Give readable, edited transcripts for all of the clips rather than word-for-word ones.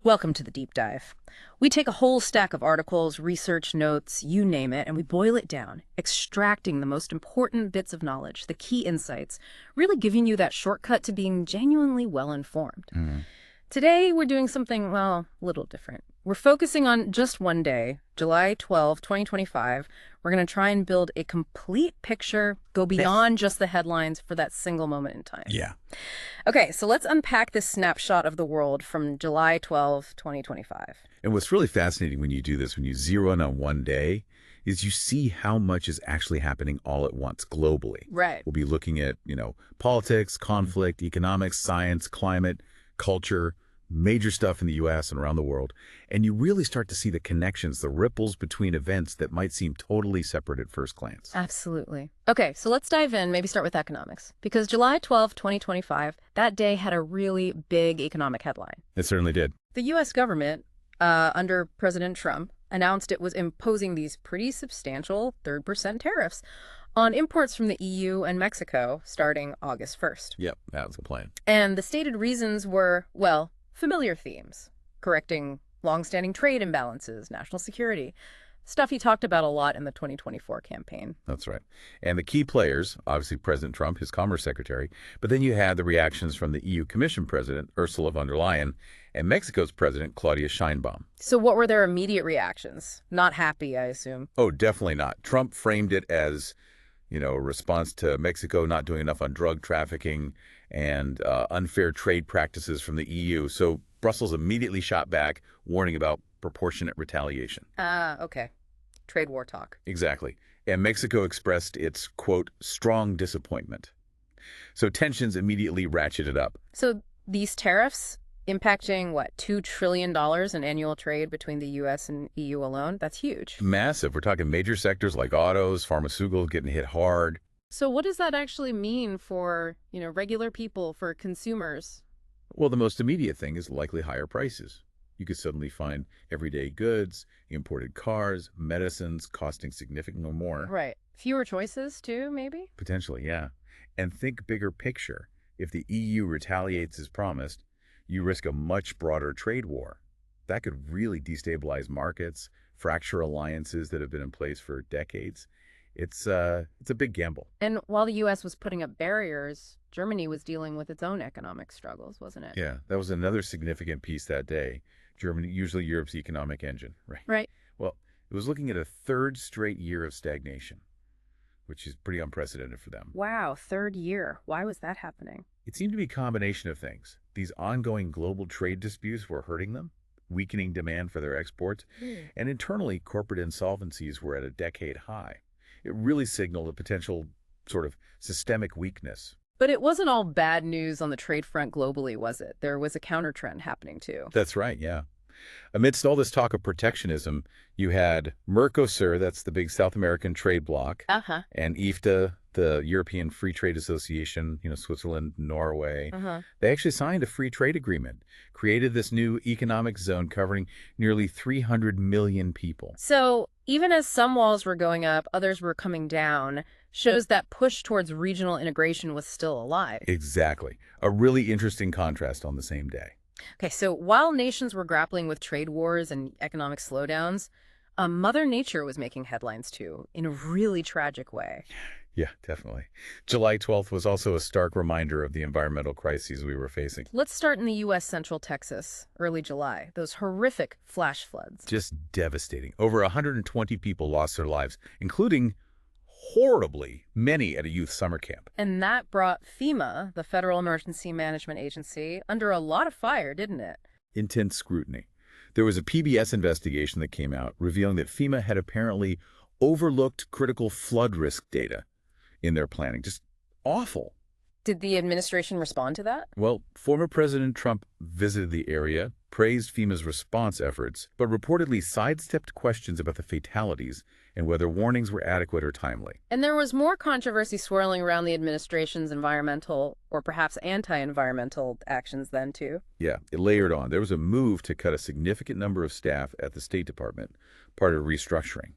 Welcome to the deep dive. We take a whole stack of articles, research notes, you name it, and we boil it down, extracting the most important bits of knowledge, the key insights, really giving you that shortcut to being genuinely well-informed. Mhm. Today, we're doing something, well, a little different. We're focusing on just one day, July 12, 2025. We're going to try and build a complete picture, go beyond just the headlines for that single moment in time. Yeah. Okay, so let's unpack this snapshot of the world from July 12, 2025. And what's really fascinating when you do this, when you zero in on one day, is you see how much is actually happening all at once globally. Right. We'll be looking at, politics, conflict, economics, science, climate, culture, major stuff in the U.S. and around the world. And you really start to see the connections, the ripples between events that might seem totally separate at first glance. Absolutely. Okay, so let's dive in, maybe start with economics. Because July 12, 2025, that day had a really big economic headline. It certainly did. The U.S. government, under President Trump, announced it was imposing these pretty substantial 3% tariffs on imports from the EU and Mexico starting August 1st. Yep, that was the plan. And the stated reasons were, well, familiar themes, correcting longstanding trade imbalances, national security, stuff he talked about a lot in the 2024 campaign. That's right. And the key players, obviously President Trump, his Commerce Secretary, but then you had the reactions from the EU Commission President, Ursula von der Leyen, and Mexico's President, Claudia Sheinbaum. So what were their immediate reactions? Not happy, I assume. Oh, definitely not. Trump framed it as, a response to Mexico not doing enough on drug trafficking and unfair trade practices from the EU. So Brussels immediately shot back, warning about proportionate retaliation. Okay. Trade war talk. Exactly. And Mexico expressed its, quote, strong disappointment. So tensions immediately ratcheted up. So these tariffs impacting, what, $2 trillion in annual trade between the U.S. and EU alone? That's huge. Massive. We're talking major sectors like autos, pharmaceuticals getting hit hard. So what does that actually mean for, regular people, for consumers? Well, the most immediate thing is likely higher prices. You could suddenly find everyday goods, imported cars, medicines costing significantly more. Right. Fewer choices, too, maybe? Potentially, yeah. And think bigger picture. If the EU retaliates as promised, you risk a much broader trade war. That could really destabilize markets, fracture alliances that have been in place for decades. It's a big gamble. And while the U.S. was putting up barriers, Germany was dealing with its own economic struggles, wasn't it? Yeah, that was another significant piece that day. Germany, usually Europe's economic engine, right? Right. Well, it was looking at a third straight year of stagnation, which is pretty unprecedented for them. Wow, third year. Why was that happening? It seemed to be a combination of things. These ongoing global trade disputes were hurting them, weakening demand for their exports, and internally, corporate insolvencies were at a decade high. It really signaled a potential sort of systemic weakness. But it wasn't all bad news on the trade front globally, was it? There was a counter-trend happening, too. That's right, yeah. Amidst all this talk of protectionism, you had Mercosur, that's the big South American trade bloc, and EFTA, the European Free Trade Association, Switzerland, Norway. They actually signed a free trade agreement, created this new economic zone covering nearly 300 million people. So even as some walls were going up, others were coming down, shows that push towards regional integration was still alive. Exactly. A really interesting contrast on the same day. Okay, so while nations were grappling with trade wars and economic slowdowns, Mother Nature was making headlines too, in a really tragic way. Yeah, definitely. July 12th was also a stark reminder of the environmental crises we were facing. Let's start in the U.S. Central Texas, early July, those horrific flash floods. Just devastating. Over 120 people lost their lives, including horribly many at a youth summer camp. And that brought FEMA, the Federal Emergency Management Agency, under a lot of fire, didn't it? Intense scrutiny. There was a PBS investigation that came out revealing that FEMA had apparently overlooked critical flood risk data in their planning. Just awful. Did the administration respond to that? Well, former President Trump visited the area, praised FEMA's response efforts, but reportedly sidestepped questions about the fatalities and whether warnings were adequate or timely. And there was more controversy swirling around the administration's environmental or perhaps anti-environmental actions then, too. Yeah, it layered on. There was a move to cut a significant number of staff at the State Department, part of restructuring.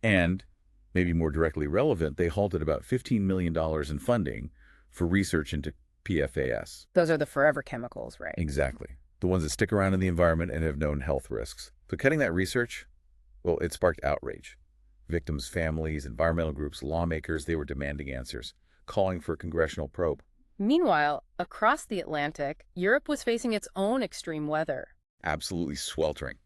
And, maybe more directly relevant, they halted about $15 million in funding for research into PFAS. Those are the forever chemicals, right? Exactly. the ones that stick around in the environment and have known health risks. So cutting that research, well, it sparked outrage. Victims' families, environmental groups, lawmakers, they were demanding answers, calling for a congressional probe. Meanwhile, across the Atlantic, Europe was facing its own extreme weather. Absolutely sweltering.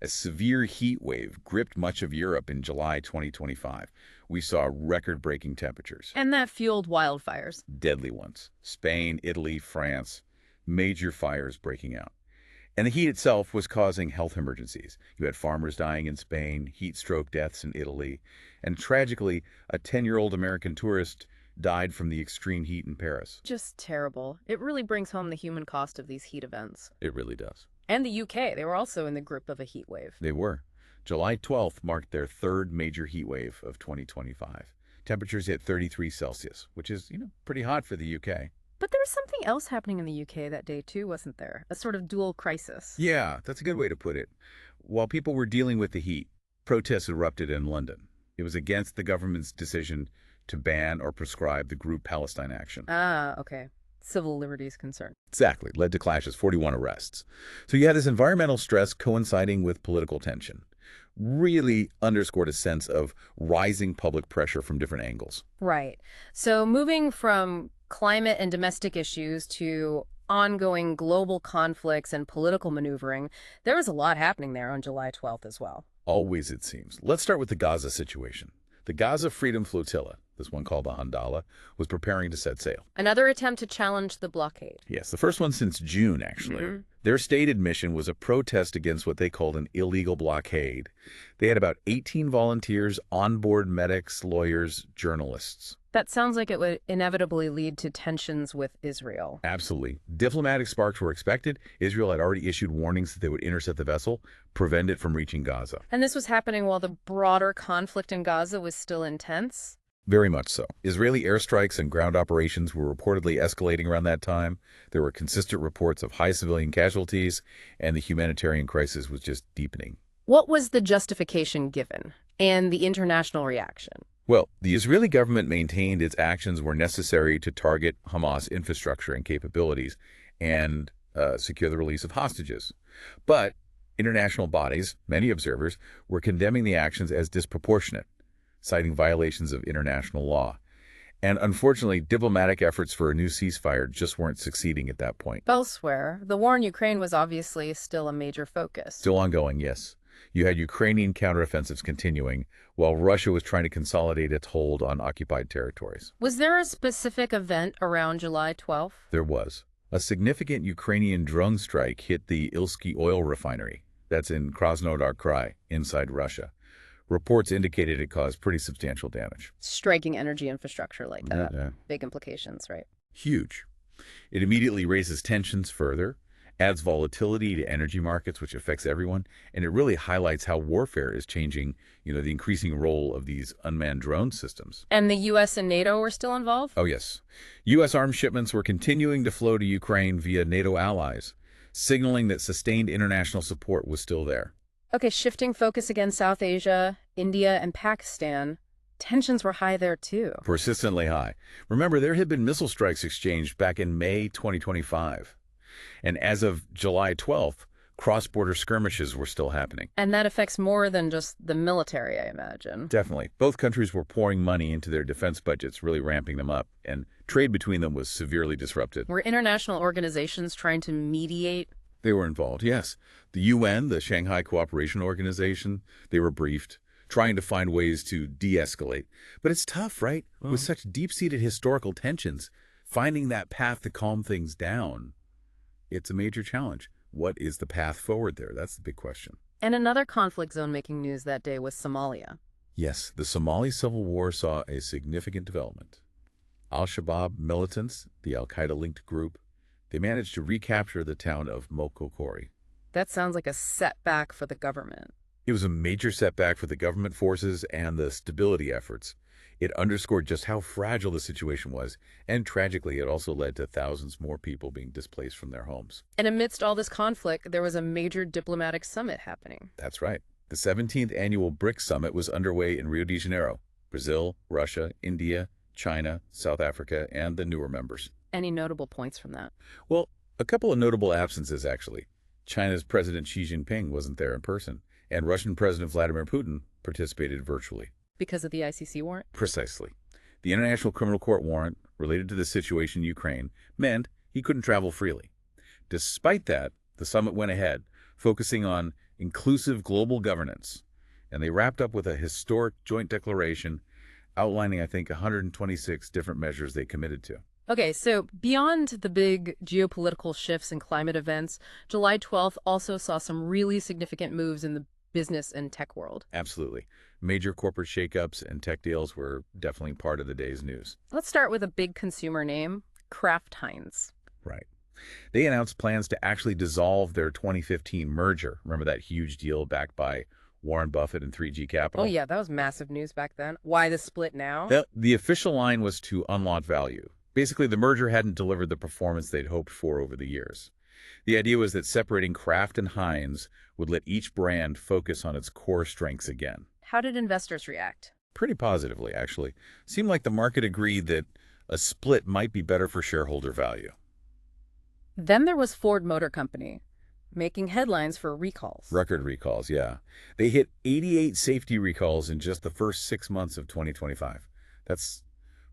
A severe heat wave gripped much of Europe in July 2025. We saw record-breaking temperatures. And that fueled wildfires. Deadly ones. Spain, Italy, France. Major fires breaking out. And the heat itself was causing health emergencies. You had farmers dying in Spain, heat stroke deaths in Italy, and tragically, a 10-year-old American tourist died from the extreme heat in Paris. Just terrible. It really brings home the human cost of these heat events. It really does. And the UK, they were also in the grip of a heat wave. They were. July 12th marked their third major heat wave of 2025. Temperatures hit 33 Celsius, which is, pretty hot for the UK. But there was something else happening in the UK that day too, wasn't there? A sort of dual crisis. Yeah, that's a good way to put it. While people were dealing with the heat, protests erupted in London. It was against the government's decision to ban or prescribe the Group Palestine Action. Ah, okay. Civil liberties concern. Exactly. Led to clashes, 41 arrests. So you had this environmental stress coinciding with political tension. Really underscored a sense of rising public pressure from different angles. Right. So moving from climate and domestic issues to ongoing global conflicts and political maneuvering, there was a lot happening there on July 12th as well. Always, it seems. Let's start with the Gaza situation. The Gaza Freedom Flotilla, this one called the Handala, was preparing to set sail. Another attempt to challenge the blockade. Yes, the first one since June, actually. Their stated mission was a protest against what they called an illegal blockade. They had about 18 volunteers, onboard medics, lawyers, journalists. That sounds like it would inevitably lead to tensions with Israel. Absolutely. Diplomatic sparks were expected. Israel had already issued warnings that they would intercept the vessel, prevent it from reaching Gaza. And this was happening while the broader conflict in Gaza was still intense? Very much so. Israeli airstrikes and ground operations were reportedly escalating around that time. There were consistent reports of high civilian casualties, and the humanitarian crisis was just deepening. What was the justification given and the international reaction? Well, the Israeli government maintained its actions were necessary to target Hamas infrastructure and capabilities and secure the release of hostages. But international bodies, many observers, were condemning the actions as disproportionate, citing violations of international law. And unfortunately, diplomatic efforts for a new ceasefire just weren't succeeding at that point. Elsewhere, the war in Ukraine was obviously still a major focus. Still ongoing, yes. You had Ukrainian counteroffensives continuing, while Russia was trying to consolidate its hold on occupied territories. Was there a specific event around July 12th? There was. A significant Ukrainian drone strike hit the Ilsky oil refinery. That's in Krasnodar Krai, inside Russia. Reports indicated it caused pretty substantial damage. Striking energy infrastructure like that. Yeah. Big implications, right? Huge. It immediately raises tensions further, adds volatility to energy markets, which affects everyone, and it really highlights how warfare is changing, the increasing role of these unmanned drone systems. And the U.S. and NATO were still involved? Oh, yes. U.S. arms shipments were continuing to flow to Ukraine via NATO allies, signaling that sustained international support was still there. Okay, shifting focus again, South Asia, India, and Pakistan. Tensions were high there, too. Persistently high. Remember, there had been missile strikes exchanged back in May 2025. And as of July 12th, cross-border skirmishes were still happening. And that affects more than just the military, I imagine. Definitely. Both countries were pouring money into their defense budgets, really ramping them up, and trade between them was severely disrupted. Were international organizations trying to mediate? They were involved, yes. The UN, the Shanghai Cooperation Organization, they were briefed, trying to find ways to de-escalate. But it's tough, right? With such deep-seated historical tensions, finding that path to calm things down, it's a major challenge. What is the path forward there? That's the big question. And another conflict zone making news that day was Somalia. Yes, the Somali civil war saw a significant development. Al-Shabaab militants, the al-Qaeda-linked group, they managed to recapture the town of Mokokori. That sounds like a setback for the government. It was a major setback for the government forces and the stability efforts. It underscored just how fragile the situation was, and tragically, it also led to thousands more people being displaced from their homes. And amidst all this conflict, there was a major diplomatic summit happening. That's right. The 17th annual BRICS summit was underway in Rio de Janeiro. Brazil, Russia, India, China, South Africa, and the newer members. Any notable points from that? Well, A couple of notable absences, actually. China's President Xi Jinping wasn't there in person, and Russian President Vladimir Putin participated virtually. Because of the ICC warrant? Precisely. The International Criminal Court warrant related to the situation in Ukraine meant he couldn't travel freely. Despite that, the summit went ahead, focusing on inclusive global governance, and they wrapped up with a historic joint declaration outlining, I think, 126 different measures they committed to. Okay, so beyond the big geopolitical shifts and climate events, July 12th also saw some really significant moves in the business and tech world. Absolutely. Major corporate shakeups and tech deals were definitely part of the day's news. Let's start with a big consumer name, Kraft Heinz. Right. They announced plans to actually dissolve their 2015 merger. Remember that huge deal backed by Warren Buffett and 3G Capital? Oh, yeah, that was massive news back then. Why the split now? The official line was to unlock value. Basically, the merger hadn't delivered the performance they'd hoped for over the years. The idea was that separating Kraft and Heinz would let each brand focus on its core strengths again. How did investors react? Pretty positively, actually. Seemed like the market agreed that a split might be better for shareholder value. Then there was Ford Motor Company, making headlines for recalls. Record recalls, yeah. They hit 88 safety recalls in just the first 6 months of 2025. That's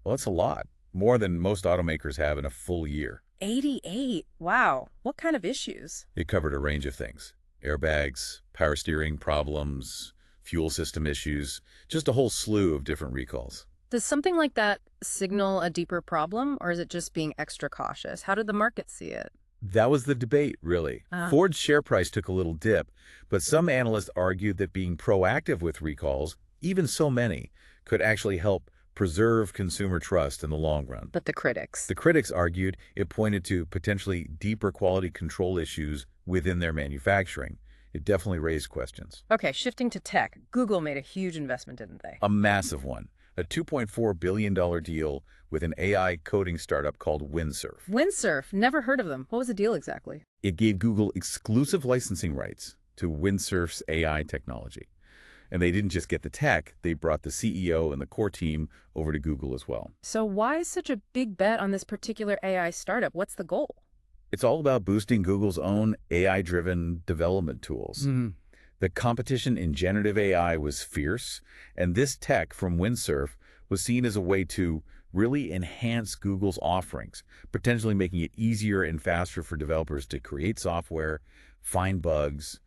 a lot. More than most automakers have in a full year. 88? Wow. What kind of issues? It covered a range of things. Airbags, power steering problems, fuel system issues, just a whole slew of different recalls. Does something like that signal a deeper problem, or is it just being extra cautious? How did the market see it? That was the debate, really. Ford's share price took a little dip, but some analysts argued that being proactive with recalls, even so many, could actually help preserve consumer trust in the long run. But the critics? The critics argued it pointed to potentially deeper quality control issues within their manufacturing. It definitely raised questions. Okay, shifting to tech. Google made a huge investment, didn't they? A massive one. A $2.4 billion deal with an AI coding startup called Windsurf. Windsurf? Never heard of them. What was the deal exactly? It gave Google exclusive licensing rights to Windsurf's AI technology. And they didn't just get the tech, they brought the CEO and the core team over to Google as well. So why such a big bet on this particular AI startup? What's the goal? It's all about boosting Google's own AI-driven development tools. The competition in generative AI was fierce, and this tech from Windsurf was seen as a way to really enhance Google's offerings, potentially making it easier and faster for developers to create software, find bugs,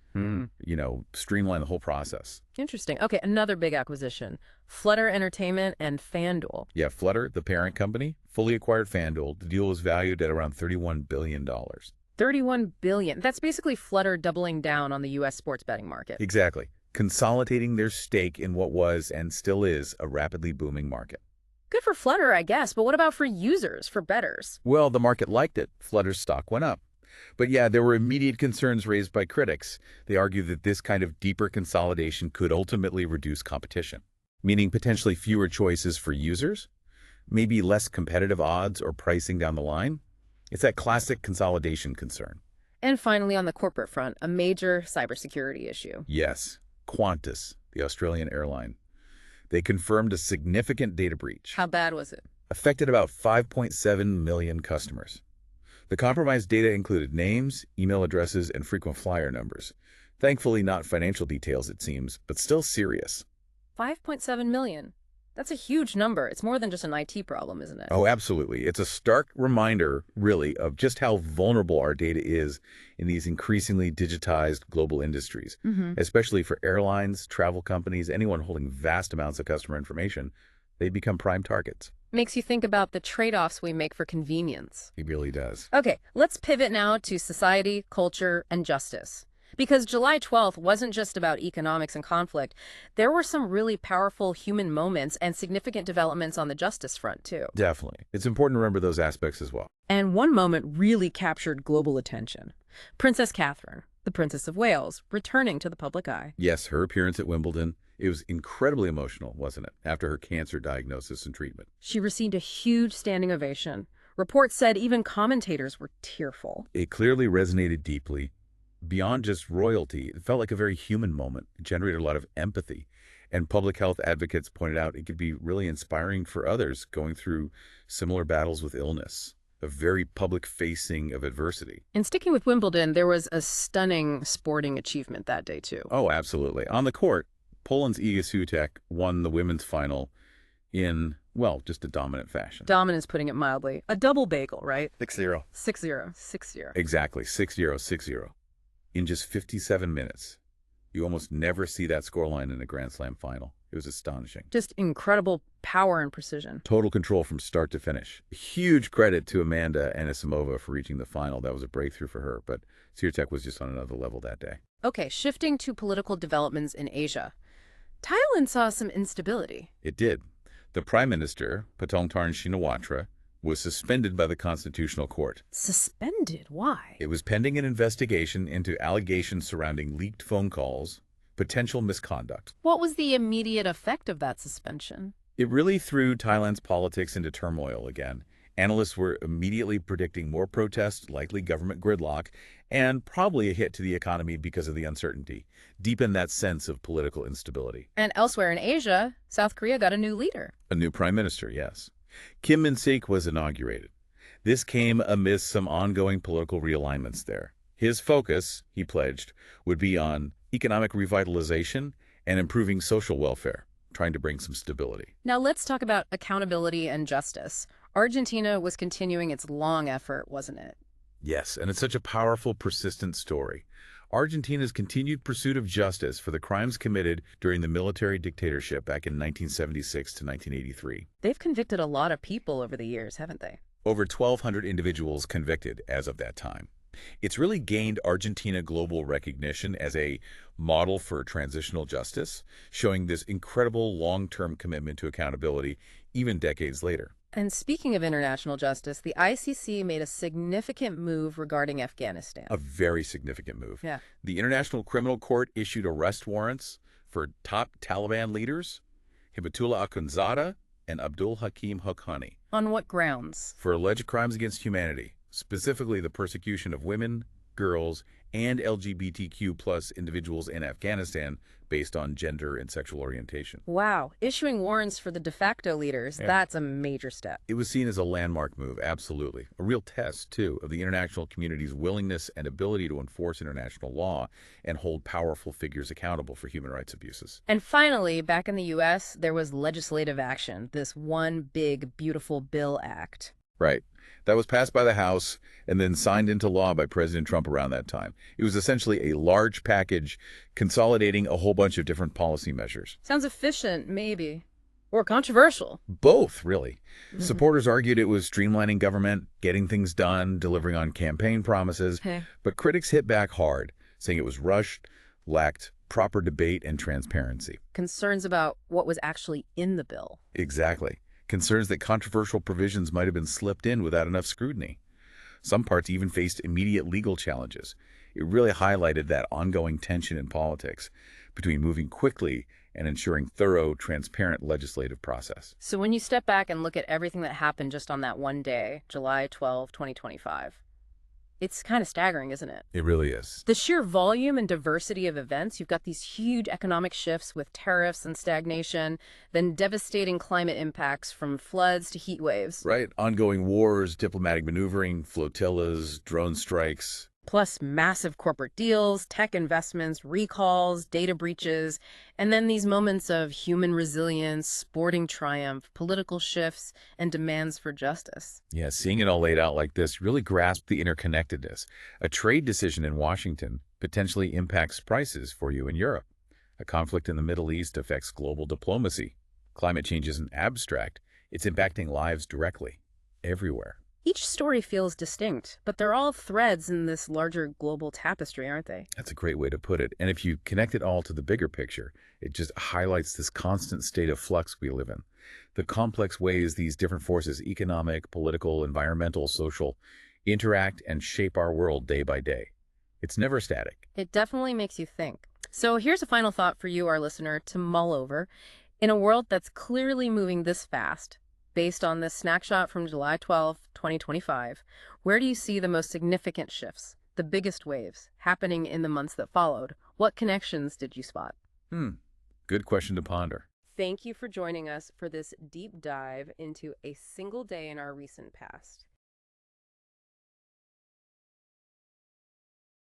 streamline the whole process. Interesting. Okay, another big acquisition. Flutter Entertainment and FanDuel. Yeah, Flutter, the parent company, fully acquired FanDuel. The deal was valued at around $31 billion. $31 billion. That's basically Flutter doubling down on the U.S. sports betting market. Exactly. Consolidating their stake in what was and still is a rapidly booming market. Good for Flutter, I guess, but what about for users, for bettors? Well, the market liked it. Flutter's stock went up. But yeah, there were immediate concerns raised by critics. They argued that this kind of deeper consolidation could ultimately reduce competition, meaning potentially fewer choices for users, maybe less competitive odds or pricing down the line. It's that classic consolidation concern. And finally, on the corporate front, a major cybersecurity issue. Yes, Qantas, the Australian airline. They confirmed a significant data breach. How bad was it? Affected about 5.7 million customers. The compromised data included names, email addresses, and frequent flyer numbers. Thankfully, not financial details, it seems, but still serious. 5.7 million. That's a huge number. It's more than just an IT problem, isn't it? Oh, absolutely. It's a stark reminder, really, of just how vulnerable our data is in these increasingly digitized global industries, especially for airlines, travel companies, anyone holding vast amounts of customer information. They become prime targets. Makes you think about the trade-offs we make for convenience. It really does. Okay, let's pivot now to society, culture, and justice. Because July 12th wasn't just about economics and conflict. There were some really powerful human moments and significant developments on the justice front, too. Definitely. It's important to remember those aspects as well. And one moment really captured global attention. Princess Catherine, the Princess of Wales, returning to the public eye. Yes, her appearance at Wimbledon. It was incredibly emotional, wasn't it, after her cancer diagnosis and treatment? She received a huge standing ovation. Reports said even commentators were tearful. It clearly resonated deeply. Beyond just royalty, it felt like a very human moment. It generated a lot of empathy. And public health advocates pointed out it could be really inspiring for others going through similar battles with illness. a very public facing of adversity. And sticking with Wimbledon, there was a stunning sporting achievement that day, too. Oh, absolutely. On the court, Poland's Iga Swiatek won the women's final in, well, just a dominant fashion. Dominance, putting it mildly. A double bagel, right? 6-0. 6-0. 6-0. Exactly. 6-0, 6-0. In just 57 minutes. You almost never see that scoreline in a Grand Slam final. It was astonishing. Just incredible power and precision. Total control from start to finish. Huge credit to Amanda Anisimova for reaching the final. That was a breakthrough for her, but Swiatek was just on another level that day. Okay, shifting to political developments in Asia. Thailand saw some instability. It did. The Prime Minister, Paetongtarn Shinawatra, was suspended by the Constitutional Court. Suspended? Why? It was pending an investigation into allegations surrounding leaked phone calls, potential misconduct. What was the immediate effect of that suspension? It really threw Thailand's politics into turmoil again. Analysts were immediately predicting more protests, likely government gridlock, and probably a hit to the economy because of the uncertainty, deepened that sense of political instability. And elsewhere in Asia, South Korea got a new leader. A new prime minister, yes. Kim Min-sik was inaugurated. This came amidst some ongoing political realignments there. His focus, he pledged, would be on economic revitalization and improving social welfare, trying to bring some stability. Now let's talk about accountability and justice. Argentina was continuing its long effort, wasn't it? Yes, and it's such a powerful, persistent story. Argentina's continued pursuit of justice for the crimes committed during the military dictatorship back in 1976 to 1983. They've convicted a lot of people over the years, haven't they? Over 1,200 individuals convicted as of that time. It's really gained Argentina global recognition as a model for transitional justice, showing this incredible long-term commitment to accountability even decades later. And speaking of international justice, the ICC made a significant move regarding Afghanistan. A very significant move. Yeah. The International Criminal Court issued arrest warrants for top Taliban leaders, Hibatullah Akhundzada and Abdul Hakim Haqqani. On what grounds? For alleged crimes against humanity, specifically the persecution of women, girls, and LGBTQ+ individuals in Afghanistan based on gender and sexual orientation. Wow. Issuing warrants for the de facto leaders, that's a major step. It was seen as a landmark move, absolutely. A real test, too, of the international community's willingness and ability to enforce international law and hold powerful figures accountable for human rights abuses. And finally, back in the U.S., there was legislative action, this one big, beautiful bill act. Right. That was passed by the House and then signed into law by President Trump around that time. It was essentially a large package consolidating a whole bunch of different policy measures. Sounds efficient, maybe. Or controversial. Both, really. Supporters argued it was streamlining government, getting things done, delivering on campaign promises. But critics hit back hard, saying it was rushed, lacked proper debate and transparency. Concerns about what was actually in the bill. Exactly. Concerns that controversial provisions might have been slipped in without enough scrutiny. Some parts even faced immediate legal challenges. It really highlighted that ongoing tension in politics between moving quickly and ensuring thorough, transparent legislative process. So when you step back and look at everything that happened just on that one day, July 12, 2025, it's kind of staggering, isn't it? It really is. The sheer volume and diversity of events, you've got these huge economic shifts with tariffs and stagnation, then devastating climate impacts from floods to heat waves. Right. Ongoing wars, diplomatic maneuvering, flotillas, drone strikes. Plus massive corporate deals, tech investments, recalls, data breaches, and then these moments of human resilience, sporting triumph, political shifts, and demands for justice. Yeah, seeing it all laid out like this really grasped the interconnectedness. A trade decision in Washington potentially impacts prices for you in Europe. A conflict in the Middle East affects global diplomacy. Climate change isn't abstract. It's impacting lives directly, everywhere. Each story feels distinct, but they're all threads in this larger global tapestry, aren't they? That's a great way to put it. And if you connect it all to the bigger picture, it just highlights this constant state of flux we live in. The complex ways these different forces, economic, political, environmental, social, interact and shape our world day by day. It's never static. It definitely makes you think. So here's a final thought for you, our listener, to mull over. In a world that's clearly moving this fast, based on this snapshot from July 12, 2025, where do you see the most significant shifts, the biggest waves, happening in the months that followed? What connections did you spot? Good question to ponder. Thank you for joining us for this deep dive into a single day in our recent past.